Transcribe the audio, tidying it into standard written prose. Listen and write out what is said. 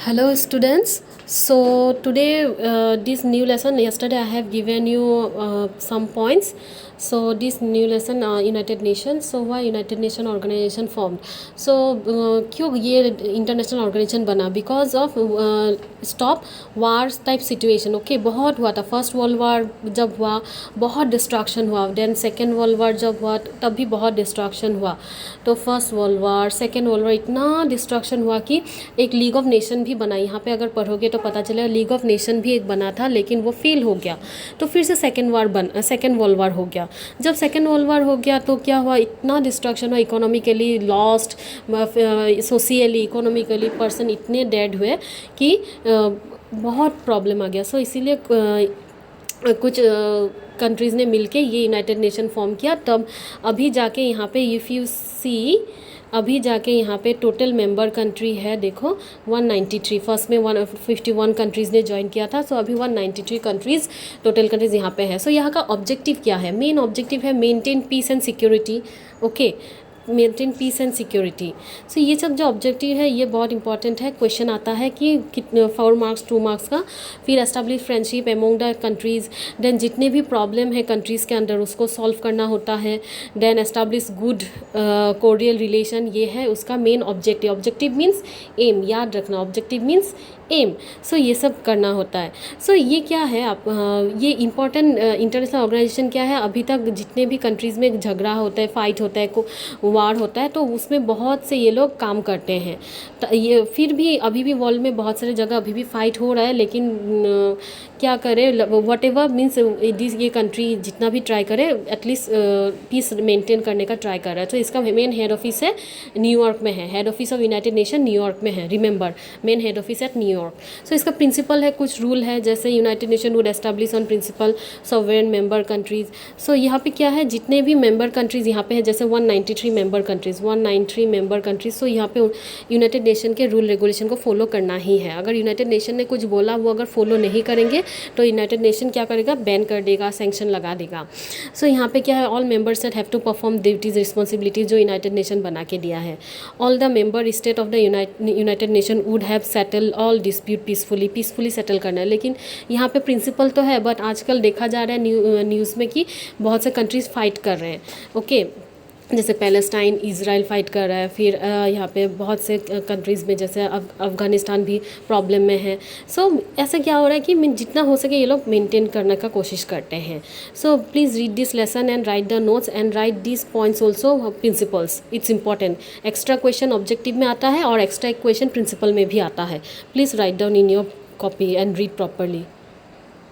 Hello students. So today this new lesson, yesterday I have given you some points. So this new lesson United Nations. So why United Nation organization formed? So क्यों ये international organisation बना? Because of stop wars type situation. Okay, बहुत हुआ था. First world war जब हुआ बहुत destruction हुआ. देन सेकेंड वर्ल्ड वार जब हुआ तब भी बहुत डिस्ट्रक्शन हुआ. तो first world war, second world war, इतना डिस्ट्रक्शन हुआ कि एक लीग ऑफ नेशन भी बना. यहाँ पे अगर पढ़ोगे तो पता चलेगा लीग ऑफ नेशन भी एक बना था, लेकिन वो फेल हो गया. तो फिर से सेकेंड वर्ल्ड वार हो गया. जब सेकेंड वर्ल्ड वार हो गया तो क्या हुआ, इतना डिस्ट्रक्शन हुआ, economically lost, socially economically person इतने डेड हुए कि बहुत प्रॉब्लम आ गया. सो इसीलिए कुछ कंट्रीज़ ने मिलके ये यूनाइटेड नेशन फॉर्म किया. तब अभी जाके यहाँ पे इफ़ यू सी, अभी जाके यहाँ पे टोटल मेंबर कंट्री है, देखो 193. फर्स्ट में 151 कंट्रीज़ ने ज्वाइन किया था. सो अभी 193 कंट्रीज़ टोटल कंट्रीज़ यहाँ पे है. सो यहाँ का ऑब्जेक्टिव क्या है? मेन ऑब्जेक्टिव है maintain peace and security. Okay, maintain peace and security. So ये सब जो ऑब्जेक्टिव है ये बहुत इंपॉर्टेंट है. क्वेश्चन आता है कि कितने 4 मार्क्स 2 मार्क्स का. फिर establish friendship among the countries. Then जितने भी प्रॉब्लम है कंट्रीज़ के अंदर उसको सॉल्व करना होता है. Then establish good cordial relation, ये है उसका main objective. Objective means aim, याद रखना, ऑब्जेक्टिव मीन्स एम. सो ये सब करना होता है. सो ये क्या है, आप ये इंपॉर्टेंट इंटरनेशनल ऑर्गेनाइजेशन क्या है? अभी तक जितने भी कंट्रीज़ में झगड़ा होता है, फाइट होता है, वार होता है, तो उसमें बहुत से ये लोग काम करते हैं. ये फिर भी अभी भी वर्ल्ड में बहुत सारी जगह अभी भी फाइट हो रहा है, लेकिन क्या करें, वट एवर मीन्स ये कंट्री जितना भी ट्राई करे एटलीस्ट पीस मेंटेन करने का ट्राई कर रहा है. तो इसका मेन हेड ऑफिस है न्यूयॉर्क में है. Head office of United Nation New York में है. Remember, main head office at New York. So इसका प्रिंसिपल है, कुछ रूल है, जैसे United Nation would establish on principal sovereign member countries. So यहाँ पे क्या है, जितने भी मेंबर कंट्रीज़ यहाँ पे है, जैसे 193 member countries, 193 member countries. So यहाँ पे यूनाइटेड नेशन के रूल रेगुलेशन को फॉलो करना ही है. अगर यूनाइटेड नेशन ने कुछ बोला वो अगर फॉलो नहीं करेंगे तो यूनाइटेड नेशन क्या करेगा, बैन कर देगा, सैंक्शन लगा देगा. सो यहाँ पे क्या है, all members have to perform duties responsibilities जो यूनाइटेड नेशन बना के दिया है. All the member state of the United Nation would have settle all dispute peacefully settle करना है. लेकिन यहाँ पे प्रिंसिपल तो है, बट आजकल देखा जा रहा है न्यूज़ में कि बहुत से कंट्रीज़ फाइट कर रहे हैं. ओके, जैसे पैलेस्टाइन, इज़राइल फाइट कर रहा है. फिर यहाँ पे बहुत से कंट्रीज़ में जैसे अफ़गानिस्तान भी प्रॉब्लम में है. सो ऐसा क्या हो रहा है कि जितना हो सके ये लोग मेंटेन करने का कोशिश करते हैं. So please read this lesson and right the notes and right this points also, principles. It's important. Extra question objective में आता है और एक्स्ट्रा क्वेश्चन प्रिंसिपल में भी आता है. Please write down in your copy and read properly.